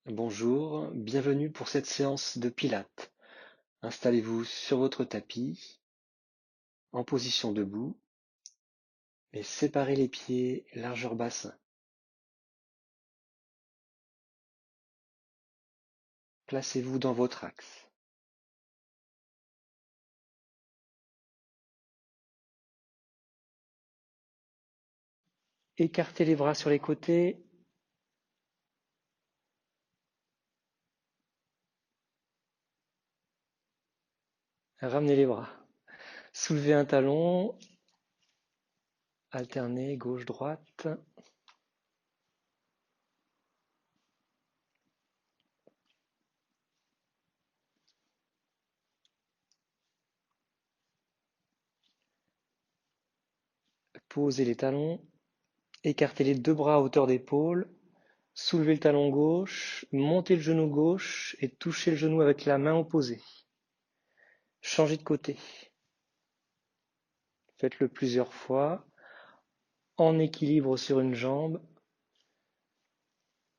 Bonjour, bienvenue pour cette séance de Pilates. Installez-vous sur votre tapis, en position debout, et séparez les pieds largeur bassin. Placez-vous dans votre axe. Écartez les bras sur les côtés. Ramenez les bras. Soulevez un talon. Alternez gauche-droite. Posez les talons. Écartez les deux bras à hauteur d'épaule. Soulevez le talon gauche. Montez le genou gauche et touchez le genou avec la main opposée. Changez de côté. Faites-le plusieurs fois. En équilibre sur une jambe.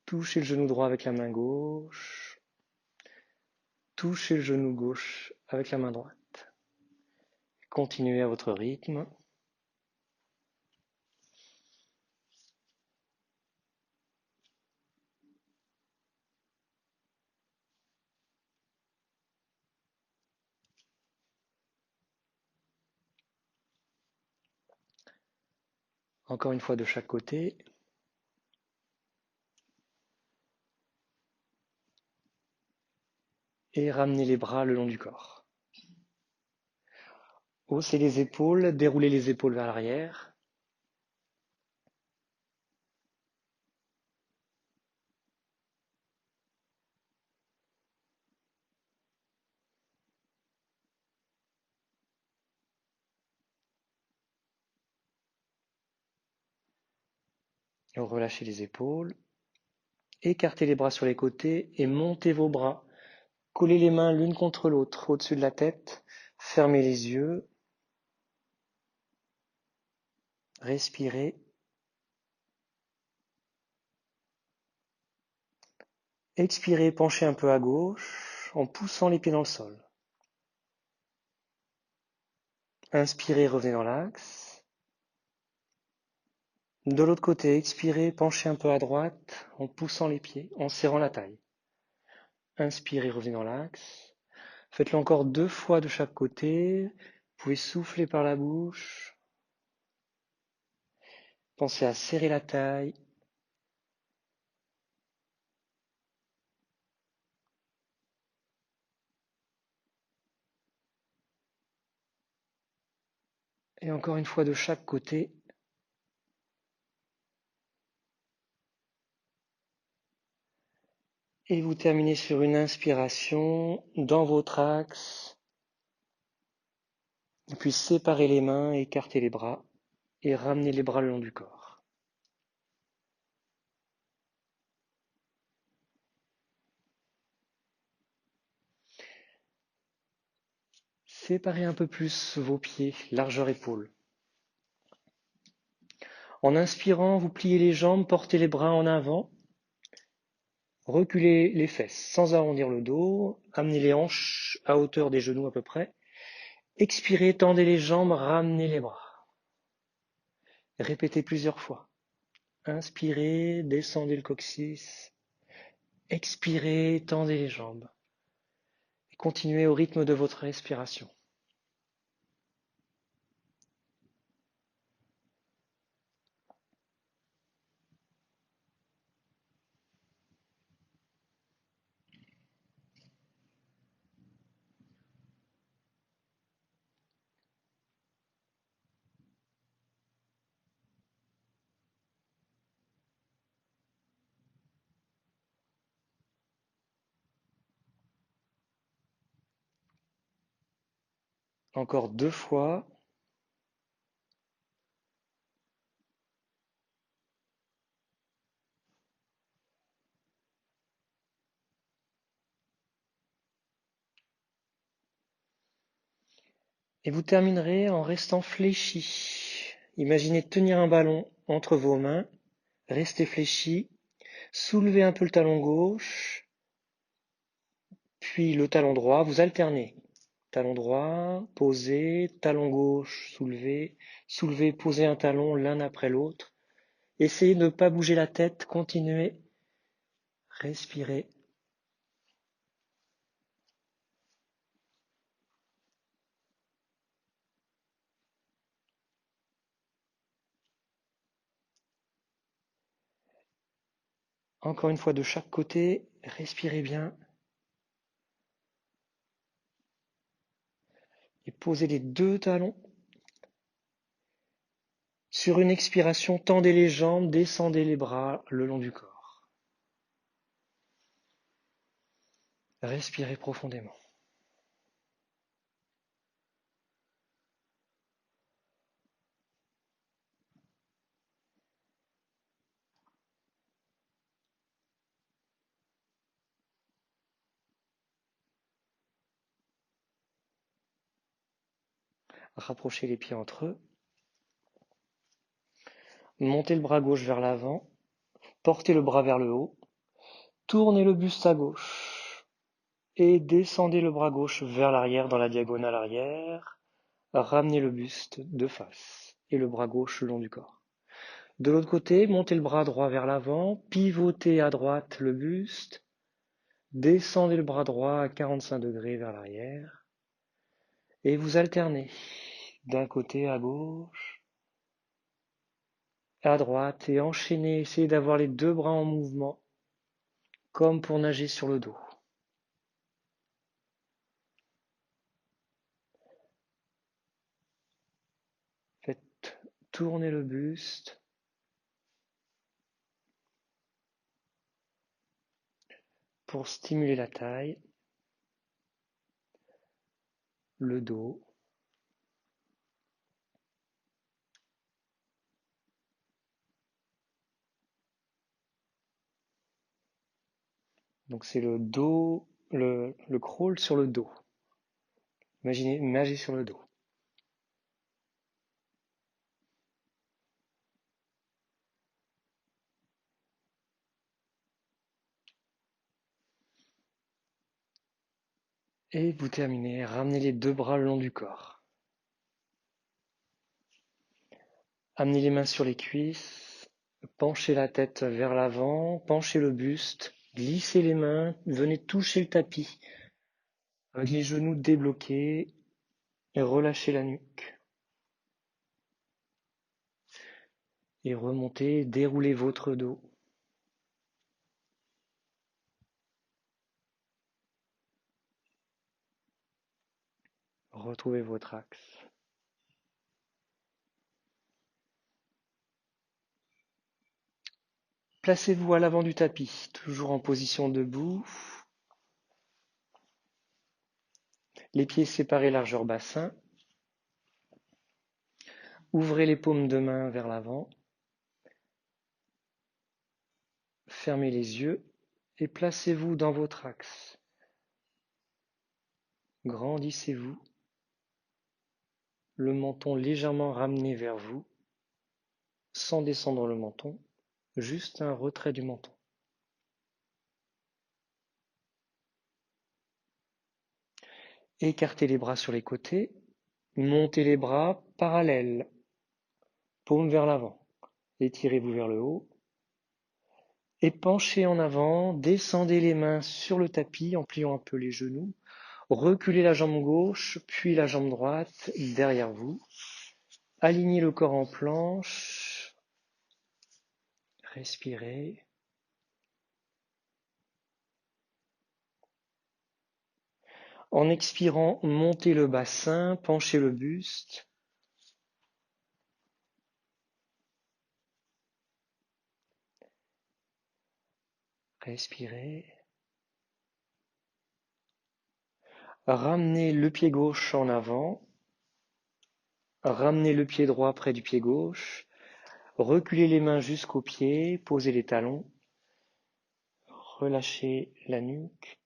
Touchez le genou droit avec la main gauche. Touchez le genou gauche avec la main droite. Continuez à votre rythme. Encore une fois de chaque côté. Et ramenez les bras le long du corps. Haussez les épaules, déroulez les épaules vers l'arrière. Relâchez les épaules. Écartez les bras sur les côtés et montez vos bras. Collez les mains l'une contre l'autre au-dessus de la tête. Fermez les yeux. Respirez. Expirez, penchez un peu à gauche en poussant les pieds dans le sol. Inspirez, revenez dans l'axe. De l'autre côté, expirez, penchez un peu à droite en poussant les pieds, en serrant la taille. Inspirez, revenez dans l'axe. Faites-le encore 2 fois de chaque côté. Vous pouvez souffler par la bouche. Pensez à serrer la taille. Et encore une fois de chaque côté. Et vous terminez sur une inspiration dans votre axe. Et puis séparez les mains, écartez les bras et ramenez les bras le long du corps. Séparez un peu plus vos pieds, largeur épaule. En inspirant, vous pliez les jambes, portez les bras en avant. Reculez les fesses sans arrondir le dos. Amenez les hanches à hauteur des genoux à peu près. Expirez, tendez les jambes, ramenez les bras. Répétez plusieurs fois. Inspirez, descendez le coccyx. Expirez, tendez les jambes. Et continuez au rythme de votre respiration. Encore 2 fois. Et vous terminerez en restant fléchi. Imaginez tenir un ballon entre vos mains. Restez fléchi. Soulevez un peu le talon gauche, puis le talon droit, vous alternez. Talon droit, posez, talon gauche, soulevez, soulevez, posez un talon l'un après l'autre. Essayez de ne pas bouger la tête, continuez, respirez. Encore une fois de chaque côté, respirez bien. Et posez les deux talons. Sur une expiration, tendez les jambes, descendez les bras le long du corps. Respirez profondément. Rapprochez les pieds entre eux. Montez le bras gauche vers l'avant. Portez le bras vers le haut. Tournez le buste à gauche. Et descendez le bras gauche vers l'arrière dans la diagonale arrière. Ramenez le buste de face et le bras gauche le long du corps. De l'autre côté, montez le bras droit vers l'avant. Pivotez à droite le buste. Descendez le bras droit à 45 degrés vers l'arrière. Et vous alternez d'un côté à gauche, à droite, et enchaînez, essayez d'avoir les deux bras en mouvement, comme pour nager sur le dos. Faites tourner le buste, pour stimuler la taille, le dos. Donc c'est le dos, le crawl sur le dos. Imaginez nager sur le dos. Et vous terminez, ramenez les deux bras le long du corps. Amenez les mains sur les cuisses, penchez la tête vers l'avant, penchez le buste, glissez les mains, venez toucher le tapis avec les genoux débloqués et relâchez la nuque. Et remontez, déroulez votre dos. Retrouvez votre axe. Placez-vous à l'avant du tapis, toujours en position debout. Les pieds séparés largeur bassin. Ouvrez les paumes de main vers l'avant. Fermez les yeux et placez-vous dans votre axe. Grandissez-vous, le menton légèrement ramené vers vous, sans descendre le menton, juste un retrait du menton. Écartez les bras sur les côtés, montez les bras parallèles, paume vers l'avant. Étirez-vous vers le haut et penchez en avant, descendez les mains sur le tapis en pliant un peu les genoux, reculez la jambe gauche, puis la jambe droite derrière vous, alignez le corps en planche, respirez. En expirant, montez le bassin, penchez le buste. Respirez. Ramenez le pied gauche en avant. Ramenez le pied droit près du pied gauche. Reculez les mains jusqu'aux pieds. Posez les talons. Relâchez la nuque.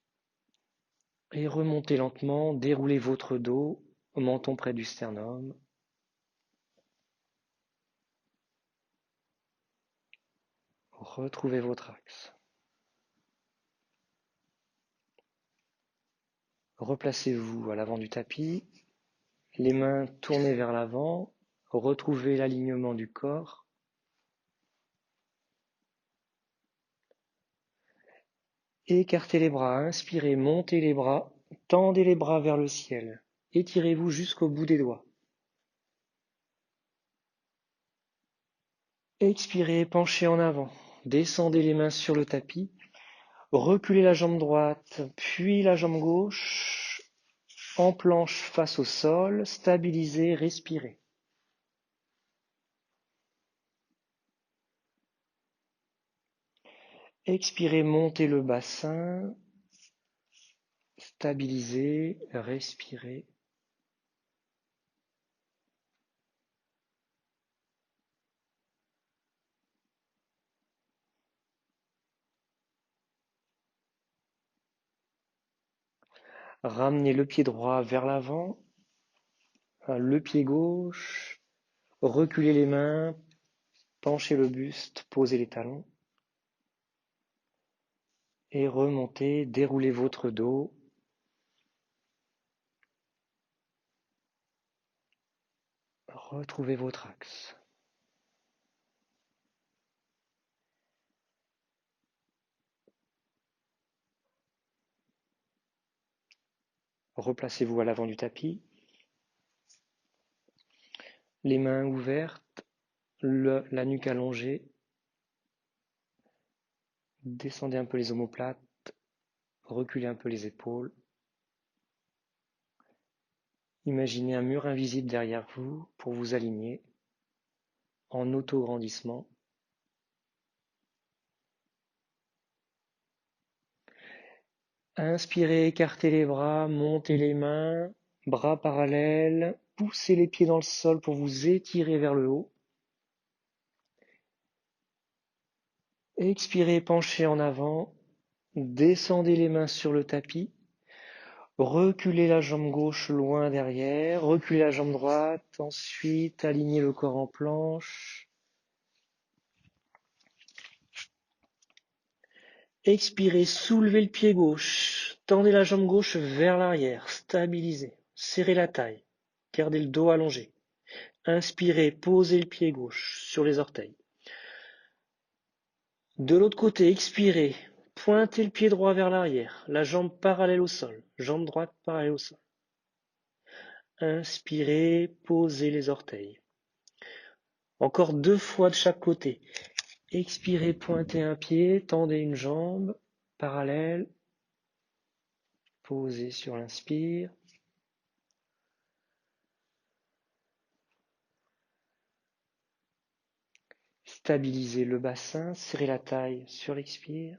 Et remontez lentement. Déroulez votre dos. Menton près du sternum. Retrouvez votre axe. Replacez-vous à l'avant du tapis, les mains tournées vers l'avant, retrouvez l'alignement du corps. Écartez les bras, inspirez, montez les bras, tendez les bras vers le ciel, étirez-vous jusqu'au bout des doigts. Expirez, penchez en avant, descendez les mains sur le tapis, reculez la jambe droite, puis la jambe gauche, en planche face au sol, stabilisez, respirez. Expirez, montez le bassin, stabilisez, respirez. Ramenez le pied droit vers l'avant, le pied gauche, reculez les mains, penchez le buste, posez les talons. Et remontez, déroulez votre dos. Retrouvez votre axe. Replacez-vous à l'avant du tapis, les mains ouvertes, la nuque allongée. Descendez un peu les omoplates, reculez un peu les épaules. Imaginez un mur invisible derrière vous pour vous aligner en auto-grandissement. Inspirez, écartez les bras, montez les mains, bras parallèles, poussez les pieds dans le sol pour vous étirer vers le haut. Expirez, penchez en avant, descendez les mains sur le tapis, reculez la jambe gauche loin derrière, reculez la jambe droite, ensuite alignez le corps en planche. Expirez, soulevez le pied gauche, tendez la jambe gauche vers l'arrière, stabilisez, serrez la taille, gardez le dos allongé. Inspirez, posez le pied gauche sur les orteils. De l'autre côté, expirez, pointez le pied droit vers l'arrière, la jambe parallèle au sol, jambe droite parallèle au sol. Inspirez, posez les orteils. Encore 2 fois de chaque côté. Expirez, pointez un pied, tendez une jambe parallèle. Posez sur l'inspire. Stabilisez le bassin, serrez la taille sur l'expire.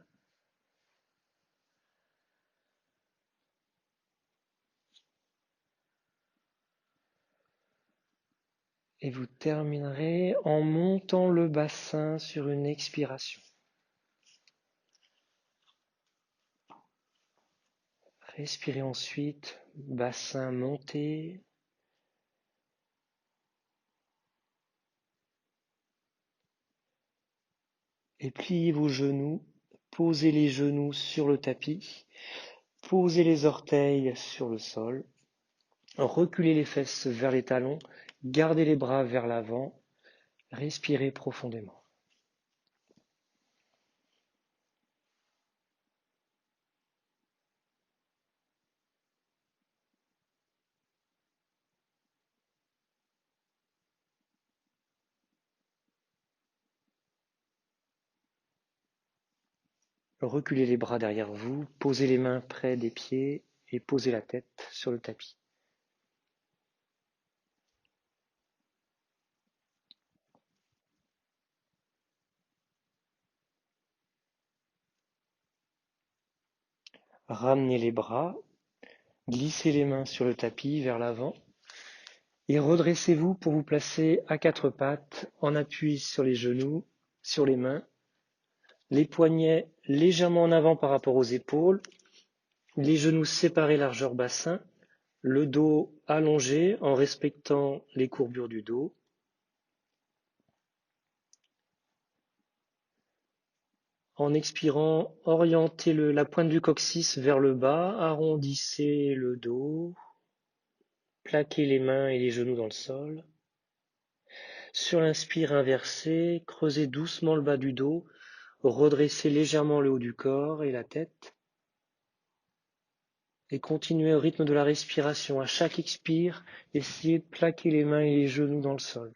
Et vous terminerez en montant le bassin sur une expiration. Respirez ensuite, bassin monté. Et pliez vos genoux, posez les genoux sur le tapis, posez les orteils sur le sol, reculez les fesses vers les talons, gardez les bras vers l'avant, respirez profondément. Reculez les bras derrière vous, posez les mains près des pieds et posez la tête sur le tapis. Ramenez les bras, glissez les mains sur le tapis vers l'avant et redressez-vous pour vous placer à 4 pattes en appui sur les genoux, sur les mains, les poignets légèrement en avant par rapport aux épaules, les genoux séparés largeur bassin, le dos allongé en respectant les courbures du dos. En expirant, orientez la pointe du coccyx vers le bas, arrondissez le dos, plaquez les mains et les genoux dans le sol. Sur l'inspire, inversez, creusez doucement le bas du dos, redressez légèrement le haut du corps et la tête. Et continuez au rythme de la respiration. À chaque expire, essayez de plaquer les mains et les genoux dans le sol.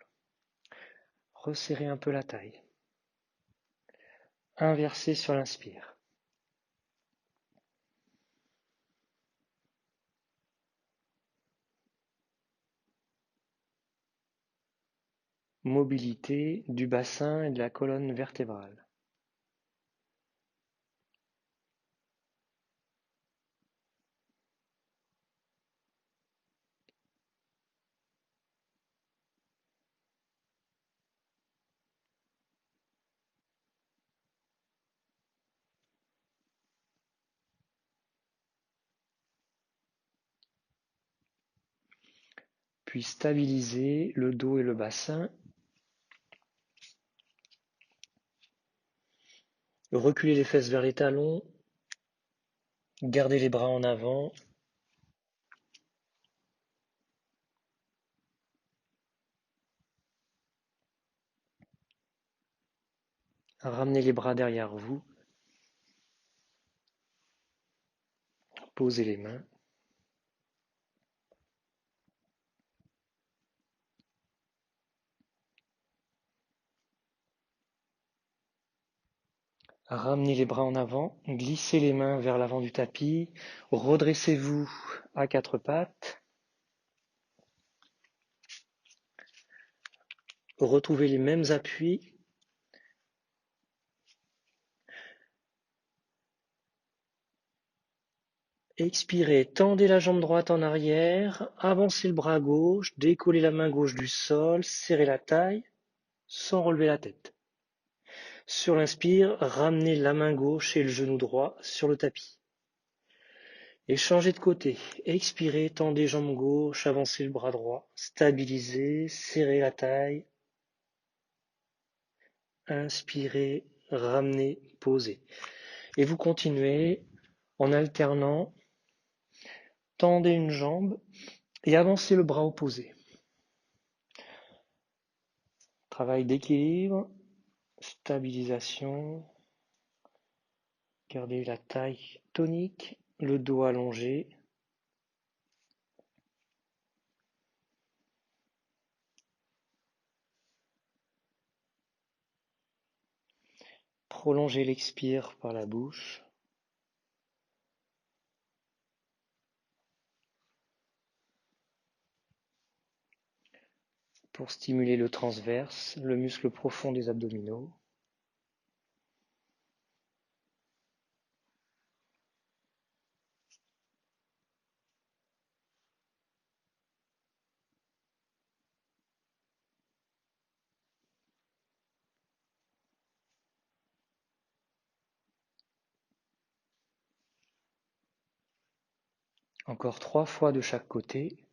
Resserrez un peu la taille. Inversez sur l'inspire. Mobilité du bassin et de la colonne vertébrale. Puis stabilisez le dos et le bassin. Reculez les fesses vers les talons. Gardez les bras en avant. Ramenez les bras derrière vous. Posez les mains. Ramenez les bras en avant, glissez les mains vers l'avant du tapis, redressez-vous à quatre pattes, retrouvez les mêmes appuis, expirez, tendez la jambe droite en arrière, avancez le bras gauche, décollez la main gauche du sol, serrez la taille sans relever la tête. Sur l'inspire, ramenez la main gauche et le genou droit sur le tapis. Et changez de côté. Expirez, tendez jambe gauche, avancez le bras droit, stabilisez, serrez la taille. Inspirez, ramenez, posez. Et vous continuez en alternant, tendez une jambe et avancez le bras opposé. Travail d'équilibre, stabilisation, gardez la taille tonique, le dos allongé. Prolongez l'expire par la bouche. Pour stimuler le transverse, le muscle profond des abdominaux. Encore 3 fois de chaque côté.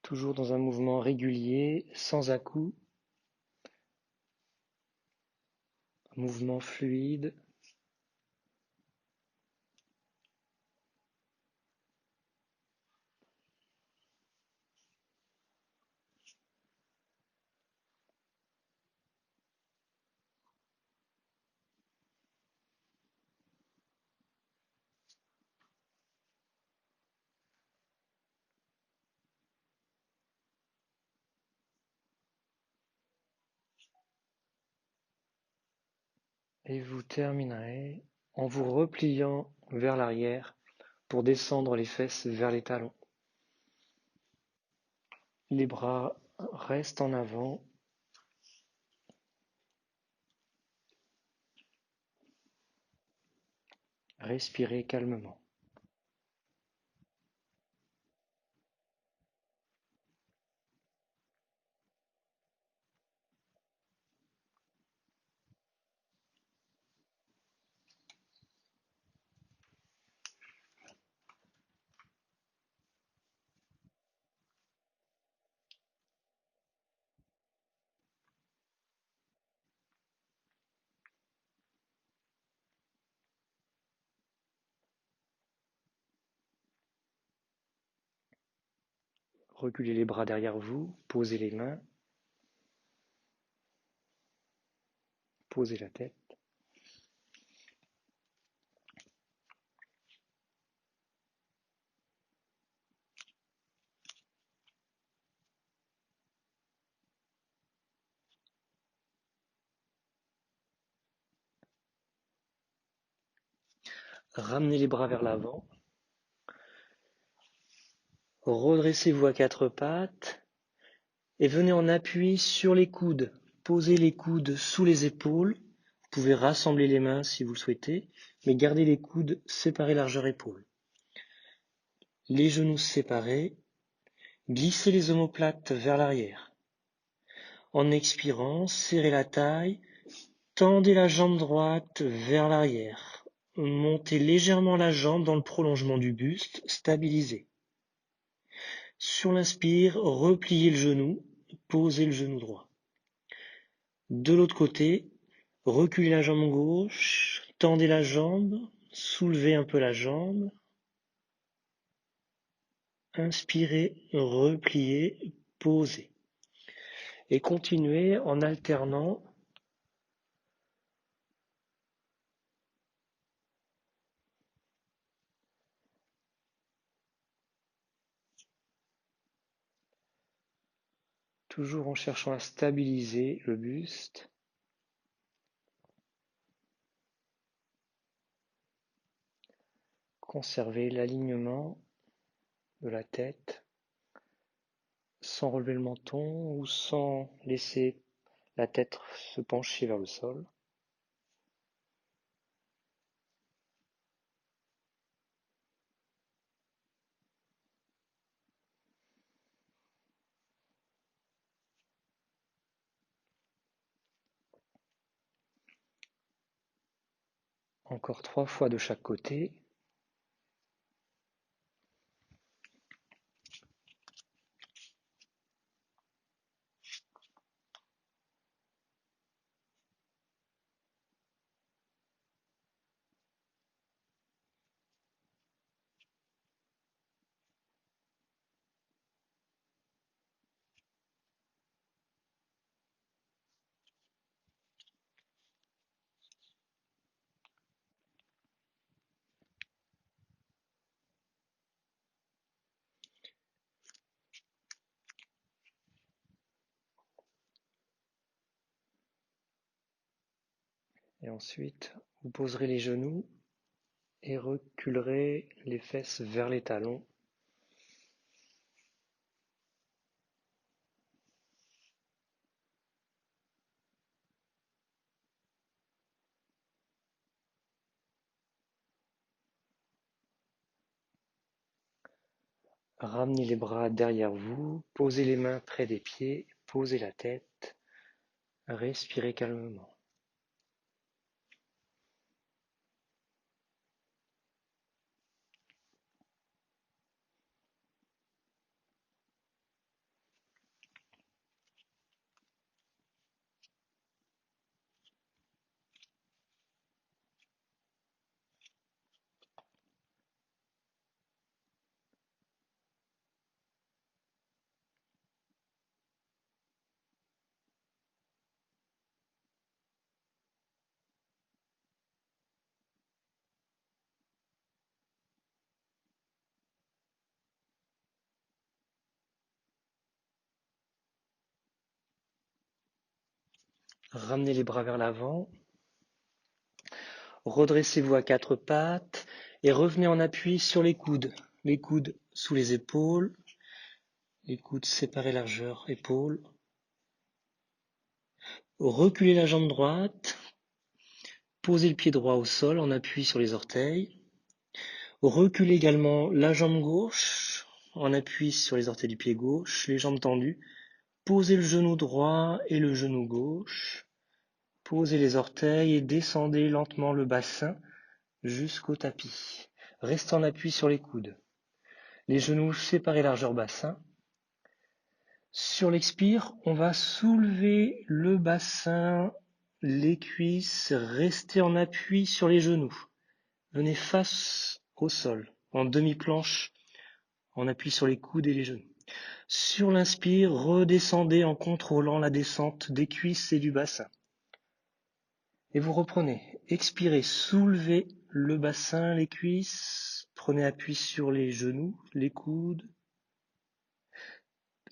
Toujours dans un mouvement régulier, sans à-coups. Mouvement fluide. Et vous terminerez en vous repliant vers l'arrière pour descendre les fesses vers les talons. Les bras restent en avant. Respirez calmement. Reculez les bras derrière vous, posez les mains, posez la tête. Ramenez les bras vers l'avant. Redressez-vous à quatre pattes et venez en appui sur les coudes. Posez les coudes sous les épaules. Vous pouvez rassembler les mains si vous le souhaitez, mais gardez les coudes séparés largeur épaule. Les genoux séparés. Glissez les omoplates vers l'arrière. En expirant, serrez la taille. Tendez la jambe droite vers l'arrière. Montez légèrement la jambe dans le prolongement du buste, stabilisez. Sur l'inspire, repliez le genou, posez le genou droit. De l'autre côté, reculez la jambe gauche, tendez la jambe, soulevez un peu la jambe. Inspirez, repliez, posez. Et continuez en alternant toujours en cherchant à stabiliser le buste. Conservez l'alignement de la tête sans relever le menton ou sans laisser la tête se pencher vers le sol. Encore 3 fois de chaque côté. Et ensuite, vous poserez les genoux et reculerez les fesses vers les talons. Ramenez les bras derrière vous, posez les mains près des pieds, posez la tête, respirez calmement. Ramenez les bras vers l'avant, redressez-vous à quatre pattes et revenez en appui sur les coudes sous les épaules, les coudes séparés largeur épaules. Reculez la jambe droite, posez le pied droit au sol en appui sur les orteils. Reculez également la jambe gauche en appui sur les orteils du pied gauche, les jambes tendues. Posez le genou droit et le genou gauche. Posez les orteils et descendez lentement le bassin jusqu'au tapis. Restez en appui sur les coudes. Les genoux séparés largeur bassin. Sur l'expire, on va soulever le bassin, les cuisses, restez en appui sur les genoux. Venez face au sol, en demi-planche, en appui sur les coudes et les genoux. Sur l'inspire, redescendez en contrôlant la descente des cuisses et du bassin. Et vous reprenez. Expirez, soulevez le bassin, les cuisses. Prenez appui sur les genoux, les coudes.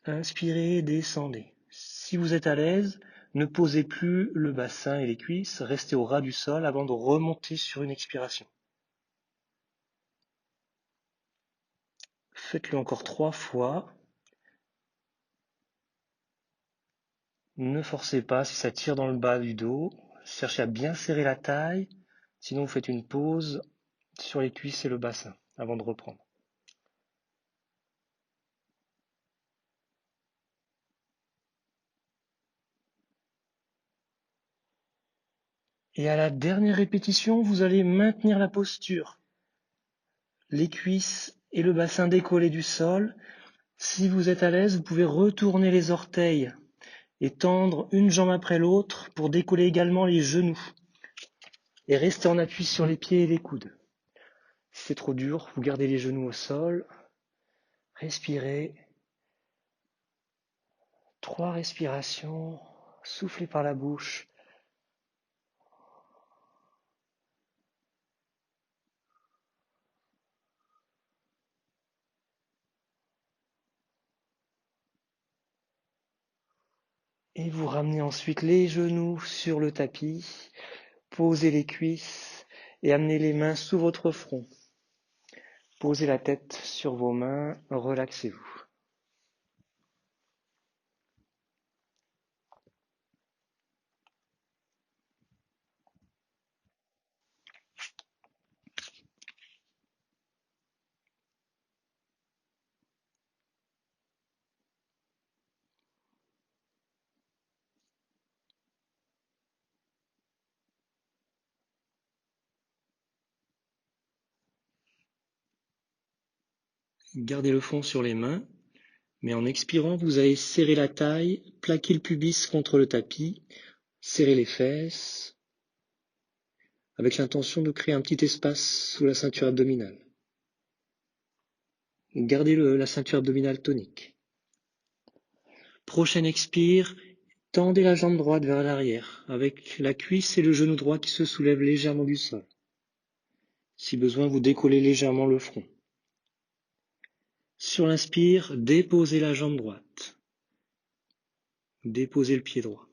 Inspirez, descendez. Si vous êtes à l'aise, ne posez plus le bassin et les cuisses. Restez au ras du sol avant de remonter sur une expiration. Faites-le encore 3 fois. Ne forcez pas si ça tire dans le bas du dos. Cherchez à bien serrer la taille. Sinon, vous faites une pause sur les cuisses et le bassin avant de reprendre. Et à la dernière répétition, vous allez maintenir la posture. Les cuisses et le bassin décollés du sol. Si vous êtes à l'aise, vous pouvez retourner les orteils et tendre une jambe après l'autre pour décoller également les genoux. Et restez en appui sur les pieds et les coudes. Si c'est trop dur, vous gardez les genoux au sol. Respirez. 3 respirations. Soufflez par la bouche. Et vous ramenez ensuite les genoux sur le tapis. Posez les cuisses et amenez les mains sous votre front. Posez la tête sur vos mains, relaxez-vous. Gardez le fond sur les mains, mais en expirant, vous allez serrer la taille, plaquer le pubis contre le tapis, serrer les fesses, avec l'intention de créer un petit espace sous la ceinture abdominale. Gardez la ceinture abdominale tonique. Prochaine expire, tendez la jambe droite vers l'arrière, avec la cuisse et le genou droit qui se soulèvent légèrement du sol. Si besoin, vous décollez légèrement le front. Sur l'inspire, déposez la jambe droite. Déposez le pied droit.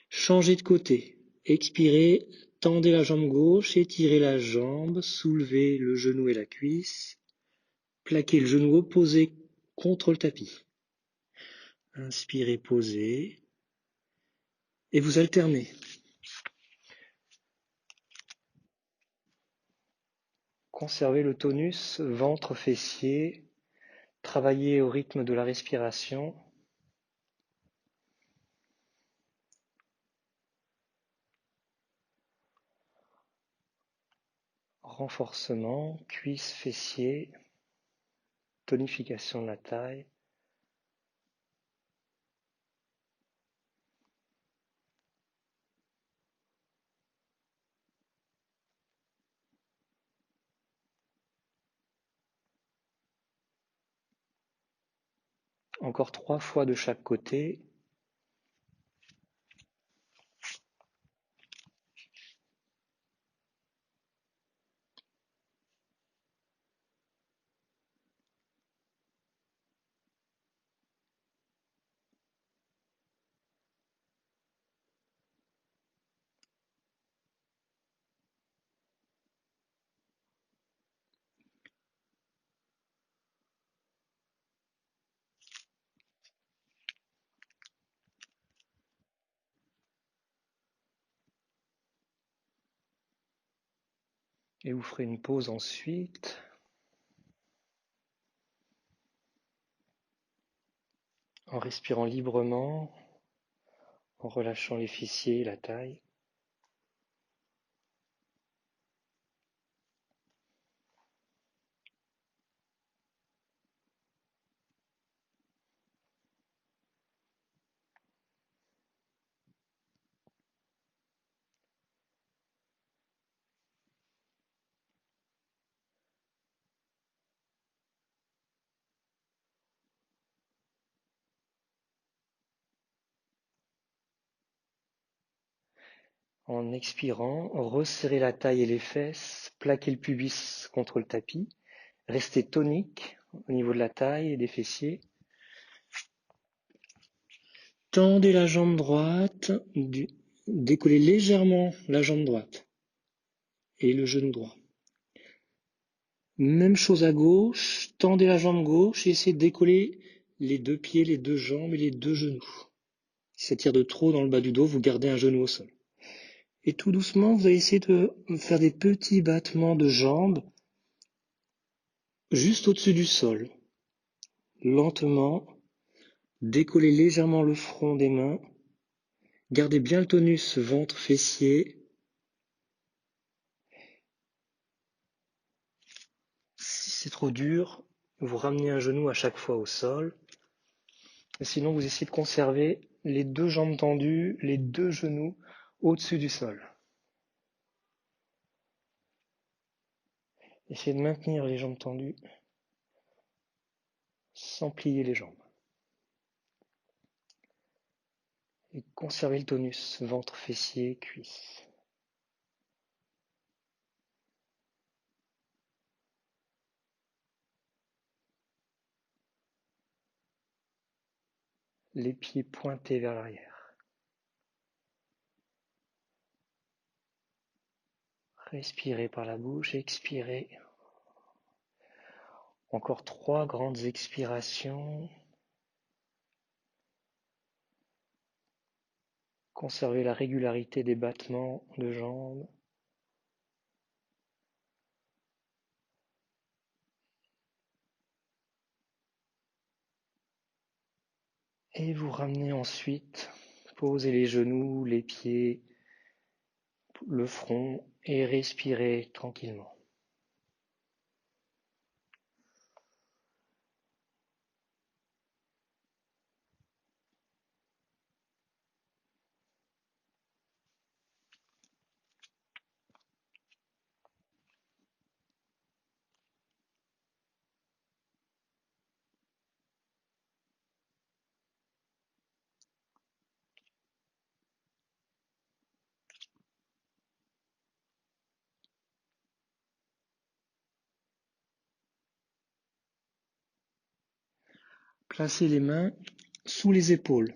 Changez de côté. Expirez, tendez la jambe gauche, étirez la jambe, soulevez le genou et la cuisse. Plaquez le genou opposé contre le tapis. Inspirez, posez. Et vous alternez. Conservez le tonus ventre-fessier. Travaillez au rythme de la respiration. Renforcement, cuisses, fessiers, tonification de la taille. Encore 3 fois de chaque côté. Et vous ferez une pause ensuite. En respirant librement, en relâchant les fessiers et la taille. En expirant, resserrez la taille et les fesses, plaquez le pubis contre le tapis, restez tonique au niveau de la taille et des fessiers. Tendez la jambe droite, décollez légèrement la jambe droite et le genou droit. Même chose à gauche, tendez la jambe gauche et essayez de décoller les deux pieds, les deux jambes et les deux genoux. Si ça tire de trop dans le bas du dos, vous gardez un genou au sol. Et tout doucement, vous allez essayer de faire des petits battements de jambes juste au-dessus du sol. Lentement, décollez légèrement le front des mains. Gardez bien le tonus ventre, fessier. Si c'est trop dur, vous ramenez un genou à chaque fois au sol. Et sinon, vous essayez de conserver les deux jambes tendues, les deux genoux au-dessus du sol. Essayez de maintenir les jambes tendues sans plier les jambes. Et conservez le tonus ventre, fessier, cuisses. Les pieds pointés vers l'arrière. Respirez par la bouche, expirez. Encore 3 grandes expirations. Conservez la régularité des battements de jambes. Et vous ramenez ensuite, posez les genoux, les pieds, le front et respirez tranquillement. Placez les mains sous les épaules,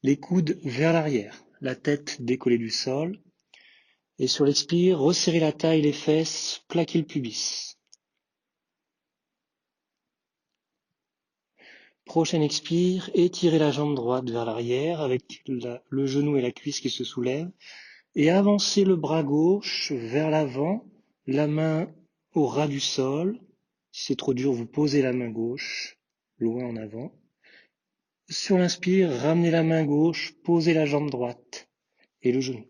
les coudes vers l'arrière, la tête décollée du sol. Et sur l'expire, resserrez la taille, les fesses, plaquez le pubis. Prochaine expire, étirez la jambe droite vers l'arrière avec le genou et la cuisse qui se soulèvent. Et avancez le bras gauche vers l'avant, la main au ras du sol. Si c'est trop dur, vous posez la main gauche, loin en avant. Sur l'inspire, ramenez la main gauche, posez la jambe droite et le genou.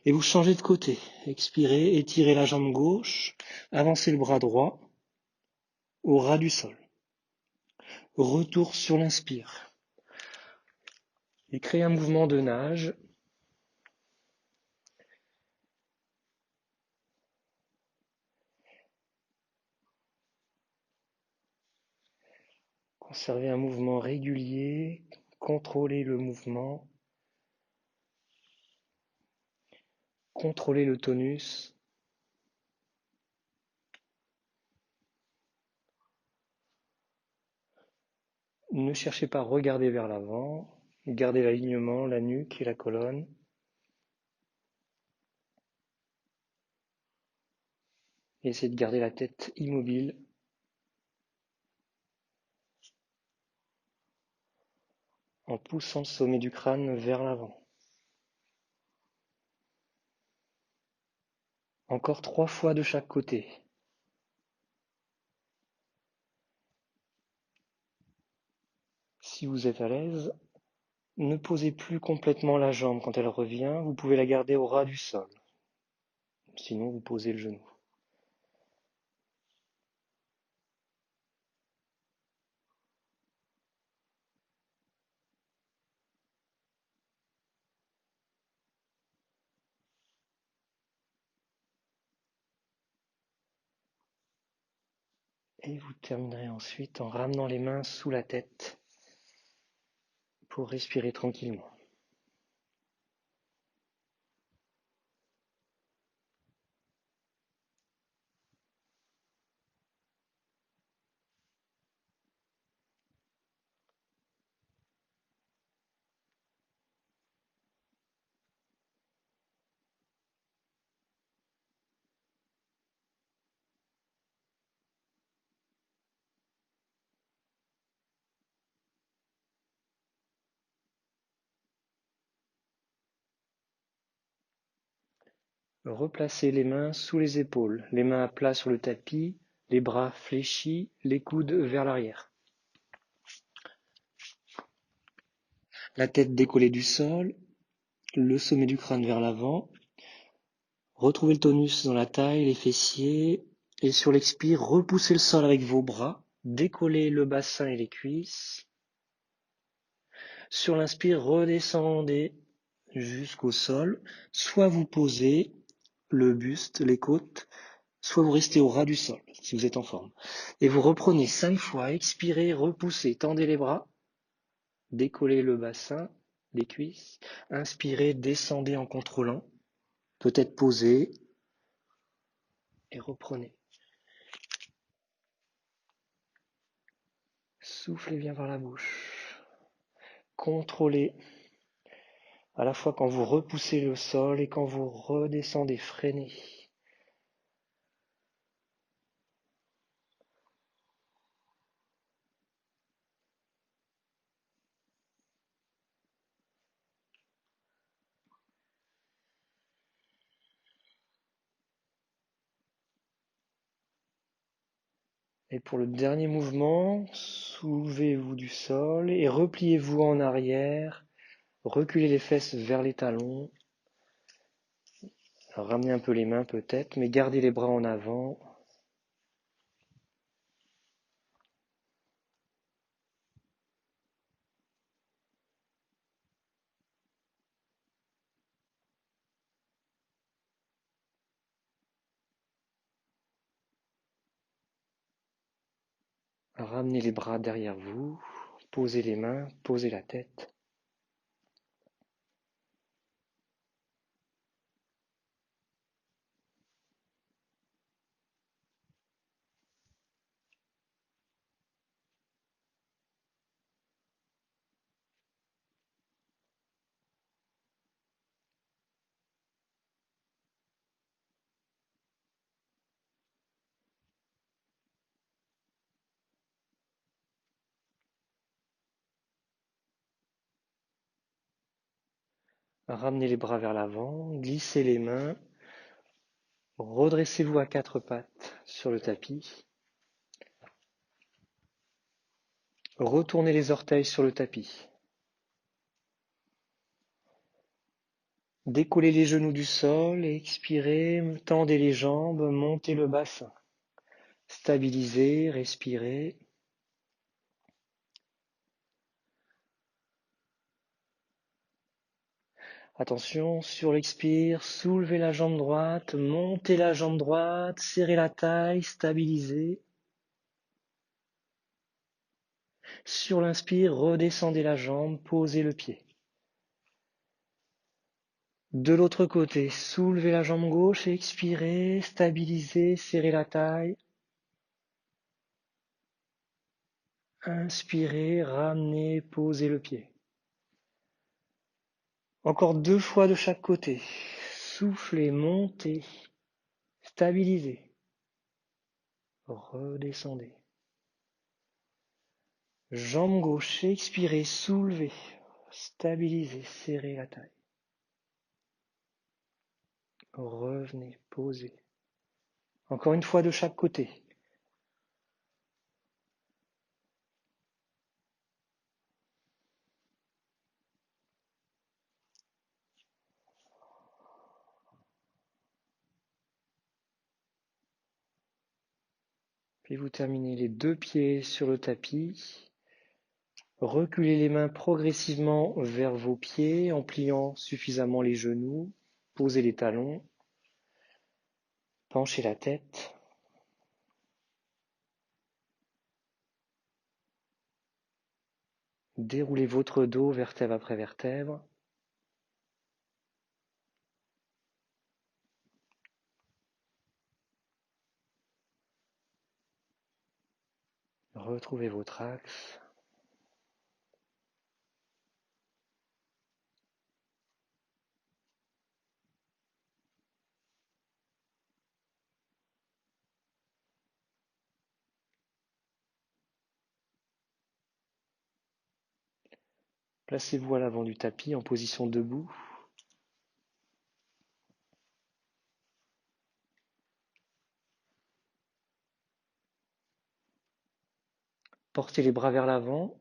Et vous changez de côté. Expirez, étirez la jambe gauche, avancez le bras droit au ras du sol. Retour sur l'inspire. Et créez un mouvement de nage. Conservez un mouvement régulier, contrôlez le mouvement, contrôlez le tonus. Ne cherchez pas à regarder vers l'avant, gardez l'alignement, la nuque et la colonne. Et essayez de garder la tête immobile. En poussant le sommet du crâne vers l'avant. Encore 3 fois de chaque côté. Si vous êtes à l'aise, ne posez plus complètement la jambe quand elle revient, vous pouvez la garder au ras du sol. Sinon, vous posez le genou. Et vous terminerez ensuite en ramenant les mains sous la tête pour respirer tranquillement. Replacez les mains sous les épaules, les mains à plat sur le tapis, les bras fléchis, les coudes vers l'arrière. La tête décollée du sol, le sommet du crâne vers l'avant. Retrouvez le tonus dans la taille, les fessiers. Et sur l'expire, repoussez le sol avec vos bras. Décollez le bassin et les cuisses. Sur l'inspire, redescendez jusqu'au sol. Soit vous posez le buste, les côtes, soit vous restez au ras du sol, si vous êtes en forme. Et vous reprenez 5 fois, expirez, repoussez, tendez les bras, décollez le bassin, les cuisses, inspirez, descendez en contrôlant, peut-être posez, et reprenez. Soufflez bien par la bouche. Contrôlez à la fois quand vous repoussez le sol et quand vous redescendez, freinez. Et pour le dernier mouvement, soulevez-vous du sol et repliez-vous en arrière. Reculez les fesses vers les talons. Ramenez un peu les mains peut-être, mais gardez les bras en avant. Ramenez les bras derrière vous. Posez les mains, posez la tête. Ramenez les bras vers l'avant, glissez les mains. Redressez-vous à 4 pattes sur le tapis. Retournez les orteils sur le tapis. Décollez les genoux du sol et expirez, tendez les jambes, montez le bassin. Stabilisez, respirez. Attention, sur l'expire, soulevez la jambe droite, montez la jambe droite, serrez la taille, stabilisez. Sur l'inspire, redescendez la jambe, posez le pied. De l'autre côté, soulevez la jambe gauche et expirez, stabilisez, serrez la taille. Inspirez, ramenez, posez le pied. Encore 2 fois de chaque côté. Soufflez, montez, stabilisez. Redescendez. Jambe gauche, expirez, soulevez, stabilisez, serrez la taille. Revenez, posez. Encore une fois de chaque côté. Puis vous terminez les 2 pieds sur le tapis. Reculez les mains progressivement vers vos pieds en pliant suffisamment les genoux. Posez les talons. Penchez la tête. Déroulez votre dos vertèbre après vertèbre. Retrouvez votre axe. Placez-vous à l'avant du tapis en position debout. Portez les bras vers l'avant,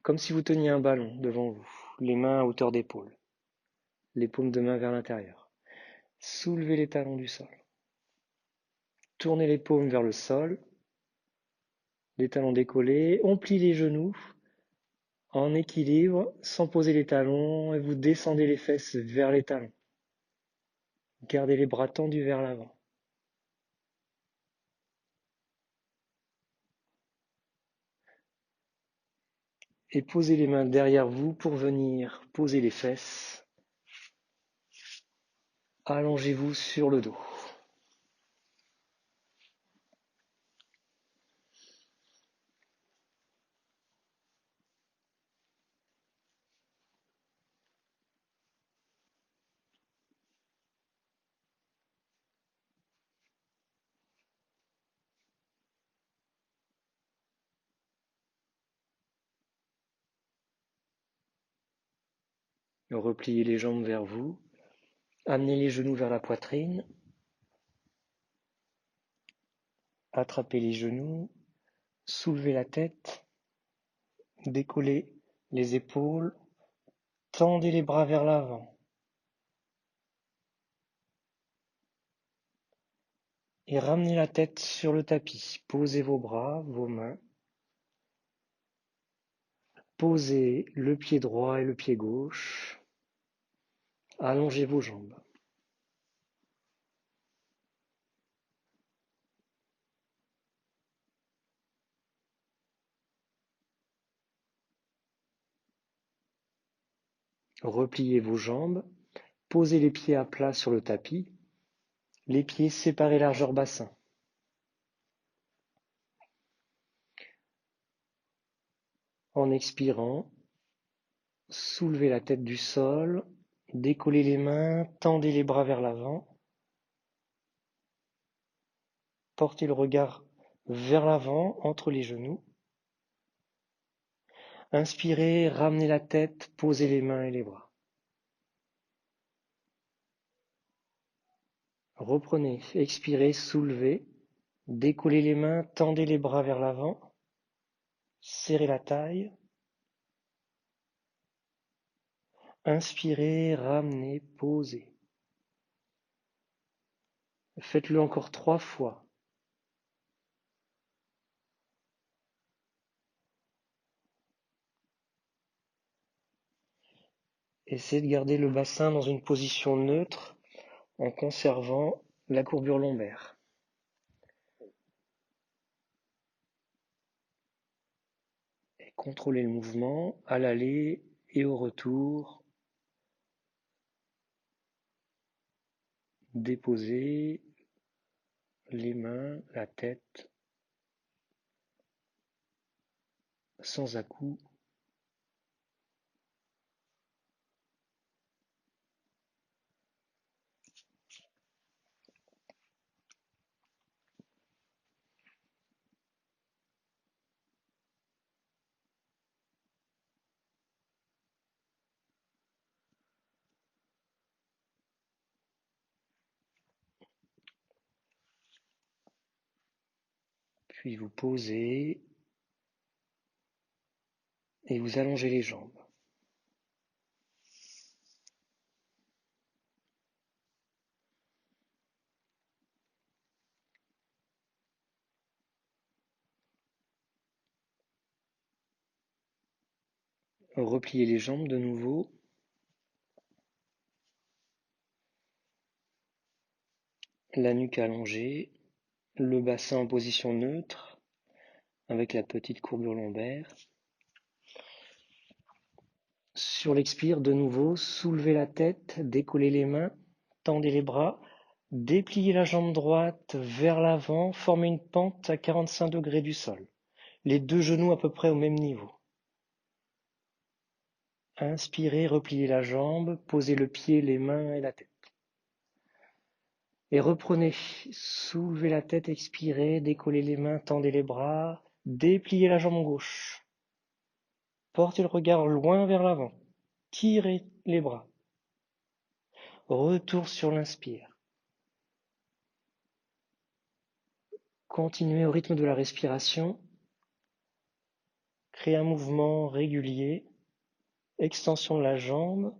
comme si vous teniez un ballon devant vous, les mains à hauteur d'épaule, les paumes de main vers l'intérieur. Soulevez les talons du sol. Tournez les paumes vers le sol, les talons décollés. On plie les genoux en équilibre, sans poser les talons, et vous descendez les fesses vers les talons. Gardez les bras tendus vers l'avant. Et posez les mains derrière vous pour venir poser les fesses. Allongez-vous sur le dos. Repliez les jambes vers vous. Amenez les genoux vers la poitrine. Attrapez les genoux. Soulevez la tête. Décollez les épaules. Tendez les bras vers l'avant. Et ramenez la tête sur le tapis. Posez vos bras, vos mains. Posez le pied droit et le pied gauche. Allongez vos jambes. Repliez vos jambes. Posez les pieds à plat sur le tapis. Les pieds séparés largeur bassin. En expirant, soulevez la tête du sol, décollez les mains, tendez les bras vers l'avant, portez le regard vers l'avant entre les genoux. Inspirez, ramenez la tête, posez les mains et les bras. Reprenez, expirez, soulevez, décollez les mains, tendez les bras vers l'avant, serrez la taille. Inspirez, ramenez, posez. Faites-le encore 3 fois. Essayez de garder le bassin dans une position neutre en conservant la courbure lombaire. Et contrôlez le mouvement à l'aller et au retour. Déposez les mains, la tête, sans à-coups. Puis vous posez et vous allongez les jambes. Repliez les jambes de nouveau. La nuque allongée, le bassin en position neutre avec la petite courbure lombaire. Sur l'expire, de nouveau, soulevez la tête, décollez les mains, tendez les bras, dépliez la jambe droite vers l'avant, formez une pente à 45 degrés du sol. Les deux genoux à peu près au même niveau. Inspirez, repliez la jambe, posez le pied, les mains et la tête. Et reprenez, soulevez la tête, expirez, décollez les mains, tendez les bras, dépliez la jambe gauche. Portez le regard loin vers l'avant, tirez les bras. Retour sur l'inspire. Continuez au rythme de la respiration. Créez un mouvement régulier, extension de la jambe.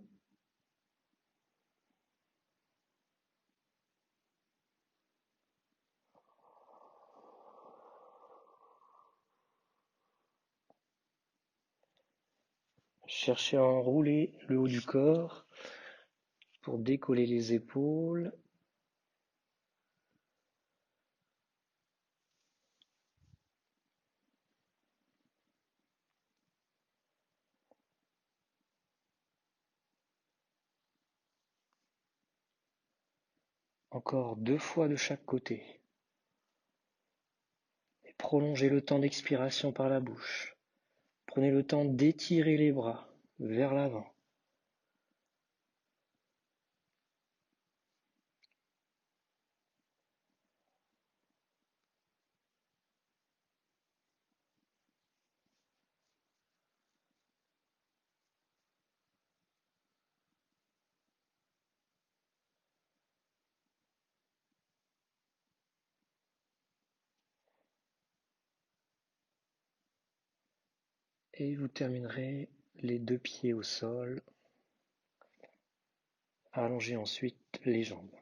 Cherchez à enrouler le haut du corps pour décoller les épaules. Encore 2 fois de chaque côté. Et prolongez le temps d'expiration par la bouche. Prenez le temps d'étirer les bras vers l'avant. Et vous terminerez les 2 pieds au sol. Allongez ensuite les jambes.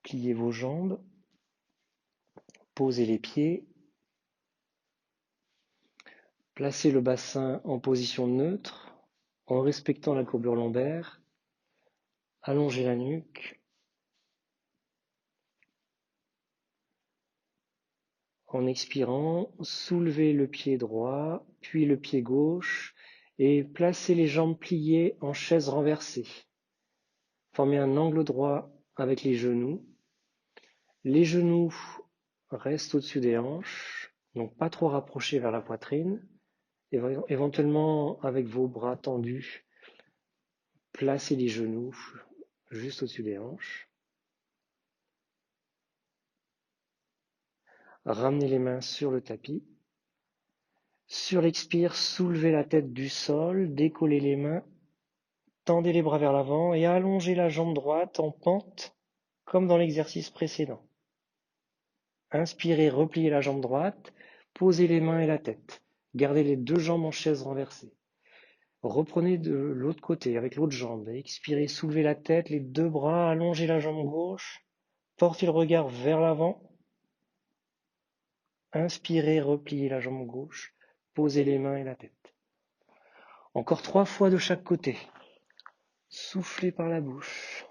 Pliez vos jambes, posez les pieds, placez le bassin en position neutre en respectant la courbure lombaire, allongez la nuque. En expirant, soulevez le pied droit, puis le pied gauche et placez les jambes pliées en chaise renversée. Formez un angle droit avec les genoux. Les genoux restent au-dessus des hanches, donc pas trop rapprochés vers la poitrine. Éventuellement, avec vos bras tendus, placez les genoux juste au-dessus des hanches. Ramenez les mains sur le tapis. Sur l'expire, soulevez la tête du sol, décollez les mains, tendez les bras vers l'avant et allongez la jambe droite en pente comme dans l'exercice précédent. Inspirez, repliez la jambe droite, posez les mains et la tête. Gardez les 2 jambes en chaise renversée. Reprenez de l'autre côté avec l'autre jambe. Expirez, soulevez la tête, les 2 bras, allongez la jambe gauche, portez le regard vers l'avant. Inspirez, repliez la jambe gauche, posez les mains et la tête. Encore 3 fois de chaque côté. Soufflez par la bouche.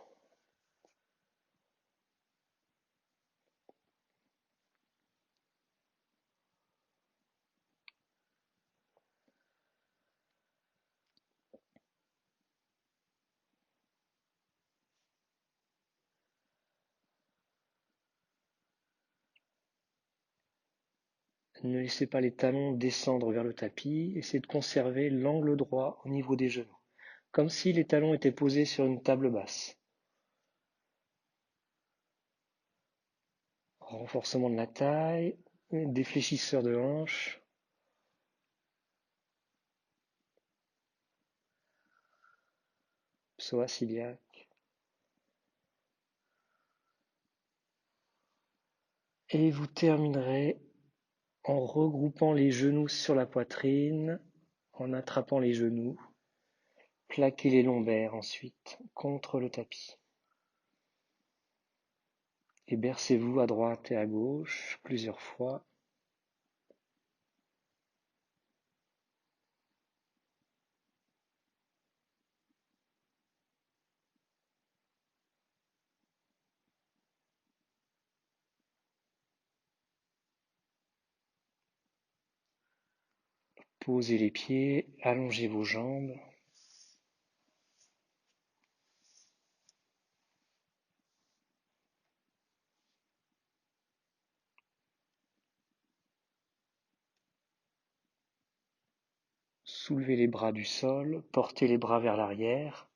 Ne laissez pas les talons descendre vers le tapis. Essayez de conserver l'angle droit au niveau des genoux, comme si les talons étaient posés sur une table basse. Renforcement de la taille, défléchisseur de hanche. Psoas iliaque. Et vous terminerez en regroupant les genoux sur la poitrine, en attrapant les genoux. Plaquez les lombaires ensuite contre le tapis. Et bercez-vous à droite et à gauche plusieurs fois. Posez les pieds, allongez vos jambes. Soulevez les bras du sol, portez les bras vers l'arrière,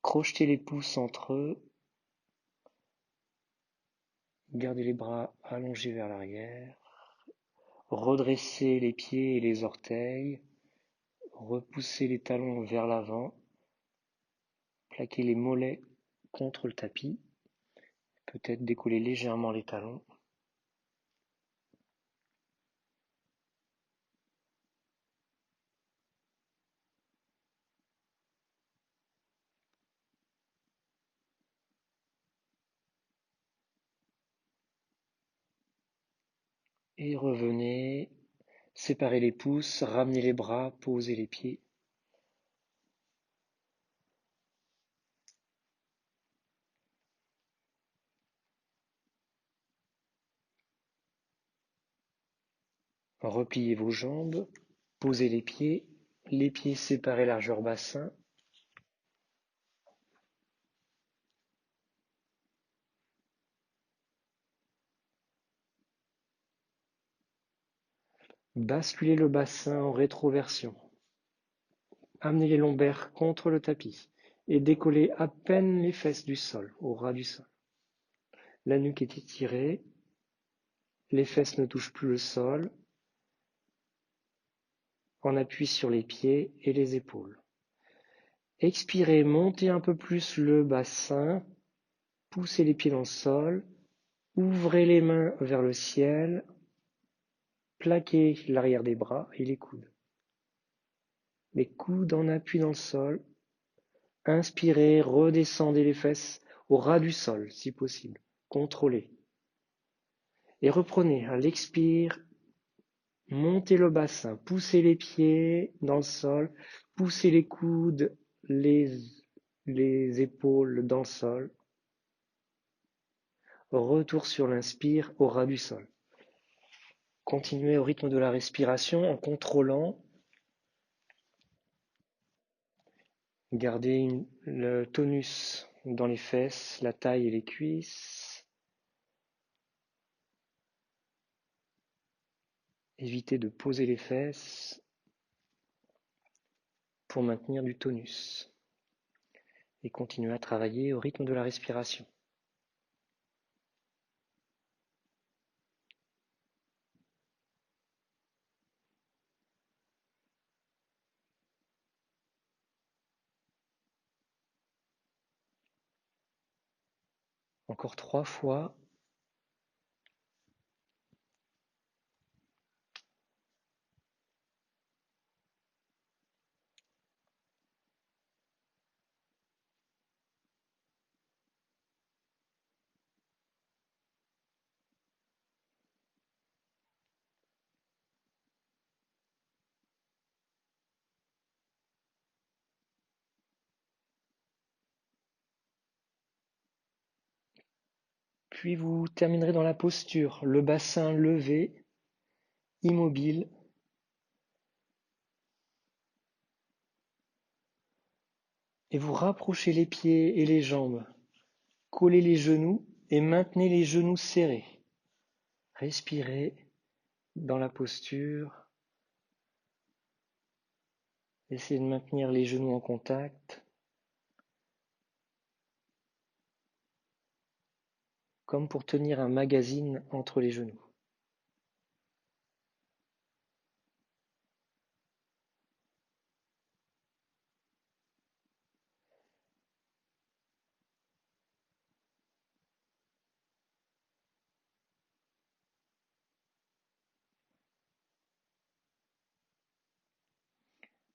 crochetez les pouces entre eux, Gardez les bras allongés vers l'arrière. Redressez les pieds et les orteils. Repoussez les talons vers l'avant. Plaquez les mollets contre le tapis. Peut-être décoller légèrement les talons. Et revenez. Séparez les pouces, ramenez les bras, posez les pieds. Repliez vos jambes, posez les pieds séparés largeur bassin. Basculez le bassin en rétroversion. Amenez les lombaires contre le tapis et décollez à peine les fesses du sol, au ras du sol. La nuque est étirée, les fesses ne touchent plus le sol. En appui sur les pieds et les épaules. Expirez, montez un peu plus le bassin, poussez les pieds dans le sol, ouvrez les mains vers le ciel, plaquez l'arrière des bras et les coudes. Les coudes en appui dans le sol. Inspirez, redescendez les fesses au ras du sol si possible. Contrôlez. Et reprenez à l'expire, montez le bassin, poussez les pieds dans le sol, poussez les coudes, les épaules dans le sol. Retour sur l'inspire au ras du sol. Continuez au rythme de la respiration en contrôlant. Gardez le tonus dans les fesses, la taille et les cuisses. Évitez de poser les fesses pour maintenir du tonus. Et continuez à travailler au rythme de la respiration. Encore 3 fois. Puis vous terminerez dans la posture, le bassin levé, immobile. Et vous rapprochez les pieds et les jambes. Collez les genoux et maintenez les genoux serrés. Respirez dans la posture. Essayez de maintenir les genoux en contact, comme pour tenir un magazine entre les genoux.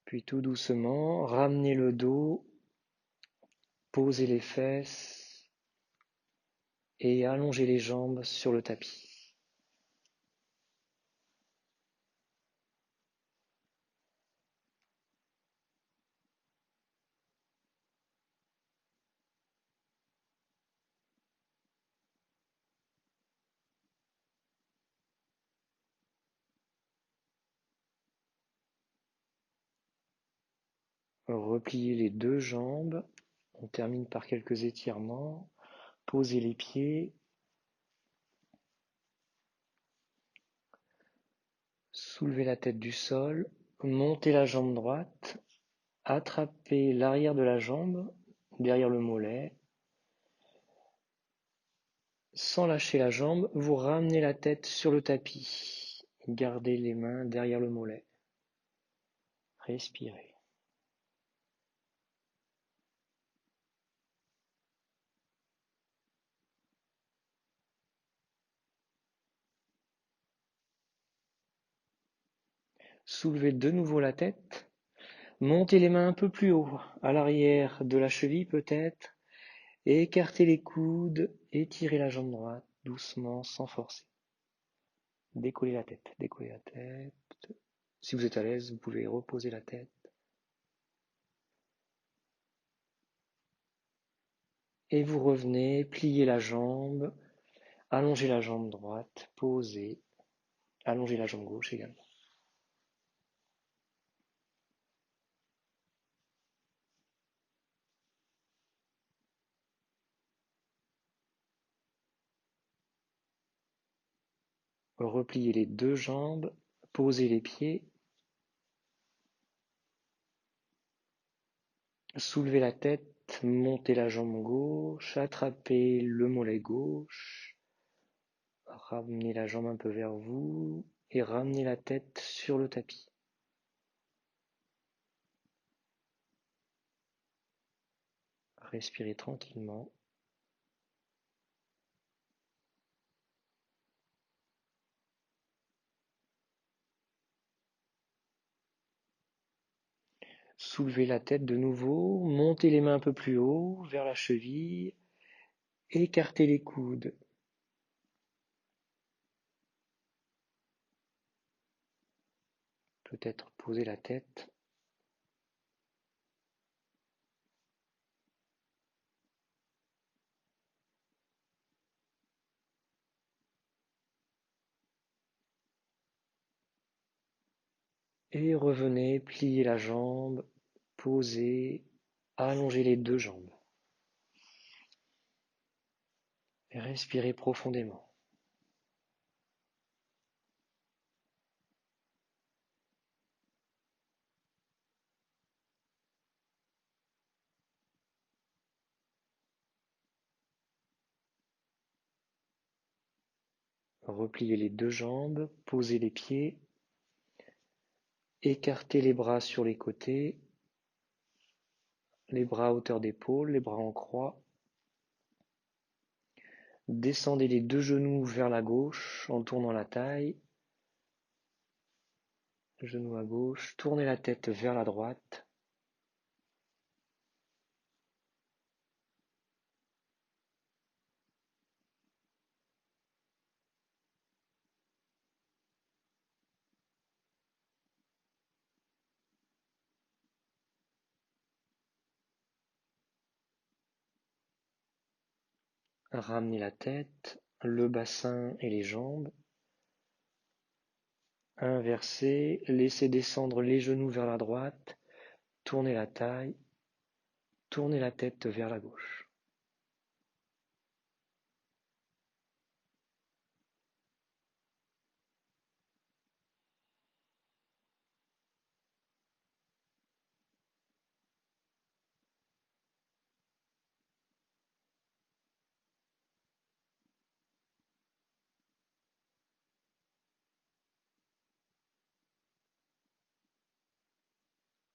Puis tout doucement, ramenez le dos, posez les fesses et allongez les jambes sur le tapis. Repliez les deux jambes, on termine par quelques étirements, posez les pieds, soulevez la tête du sol, montez la jambe droite, attrapez l'arrière de la jambe, derrière le mollet, Sans lâcher la jambe, vous ramenez la tête sur le tapis. Gardez les mains derrière le mollet. Respirez. Soulevez de nouveau la tête. Montez les mains un peu plus haut, à l'arrière de la cheville peut-être. Écartez les coudes, étirez la jambe droite, doucement, sans forcer. Décollez la tête, décollez la tête. Si vous êtes à l'aise, vous pouvez reposer la tête. Et vous revenez, pliez la jambe, allongez la jambe droite, posez, allongez la jambe gauche également. Repliez les deux jambes, posez les pieds, soulevez la tête, montez la jambe gauche, attrapez le mollet gauche, ramenez la jambe un peu vers vous et ramenez la tête sur le tapis. Respirez tranquillement. Soulevez la tête de nouveau, montez les mains un peu plus haut, vers la cheville, écartez les coudes. Peut-être poser la tête. Et revenez, pliez la jambe, posez, allongez les deux jambes. Et respirez profondément. Repliez les deux jambes, posez les pieds, écartez les bras sur les côtés, les bras à hauteur d'épaule, les bras en croix. Descendez les deux genoux vers la gauche en tournant la taille. Genou à gauche, tournez la tête vers la droite. Ramenez la tête, le bassin et les jambes. Inversez, laissez descendre les genoux vers la droite, tournez la taille, tournez la tête vers la gauche.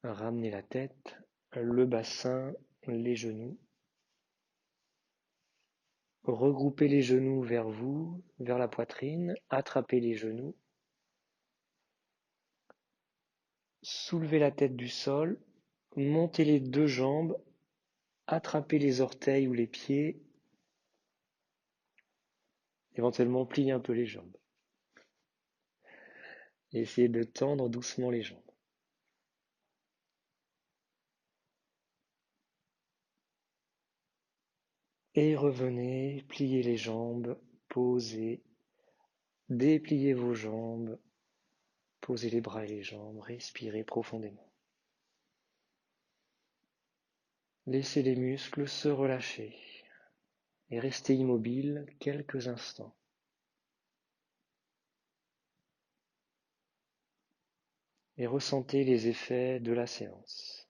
Ramenez la tête, le bassin, les genoux. Regroupez les genoux vers vous, vers la poitrine, attrapez les genoux. Soulevez la tête du sol, montez les deux jambes, attrapez les orteils ou les pieds, éventuellement pliez un peu les jambes. Essayez de tendre doucement les jambes. Et revenez, pliez les jambes, posez, dépliez vos jambes, posez les bras et les jambes, respirez profondément. Laissez les muscles se relâcher et restez immobile quelques instants. Et ressentez les effets de la séance.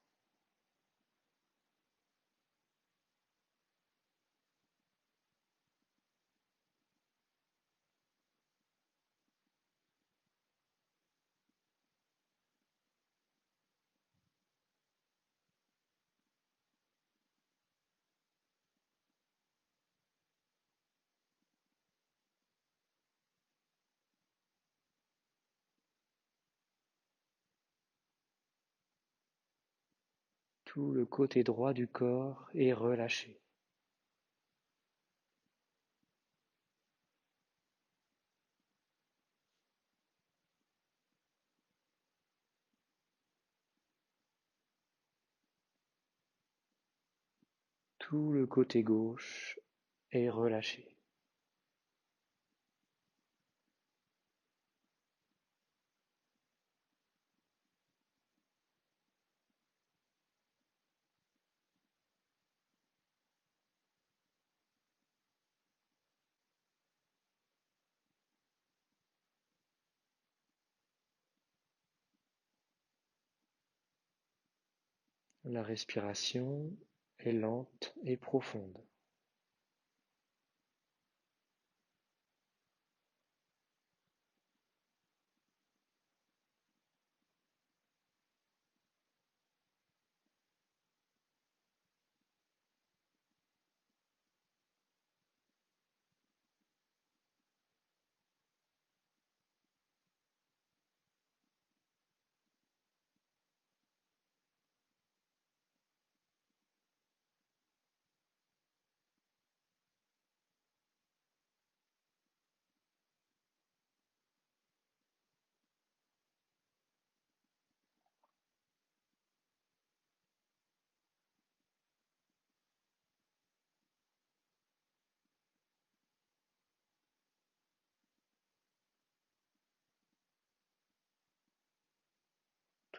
Tout le côté droit du corps est relâché. Tout le côté gauche est relâché. La respiration est lente et profonde.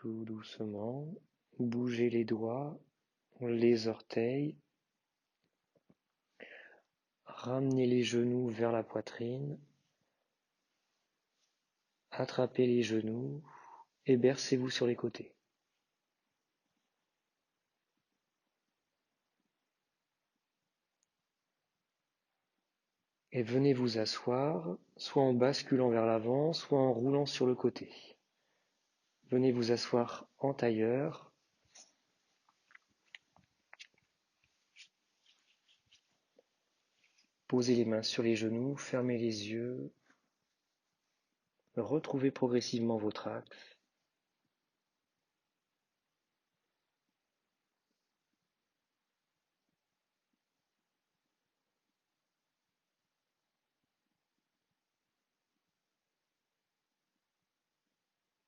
Tout doucement, bougez les doigts, les orteils, ramenez les genoux vers la poitrine, attrapez les genoux et bercez-vous sur les côtés. Et venez vous asseoir, soit en basculant vers l'avant, soit en roulant sur le côté. Venez vous asseoir en tailleur. Posez les mains sur les genoux, fermez les yeux, retrouvez progressivement votre axe.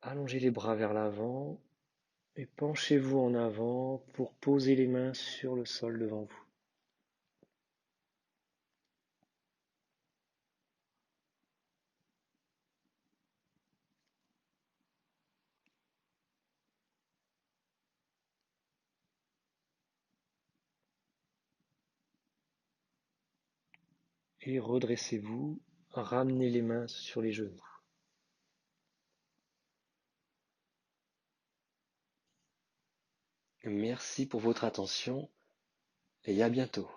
Allongez les bras vers l'avant et penchez-vous en avant pour poser les mains sur le sol devant vous. Et redressez-vous, ramenez les mains sur les genoux. Merci pour votre attention et à bientôt.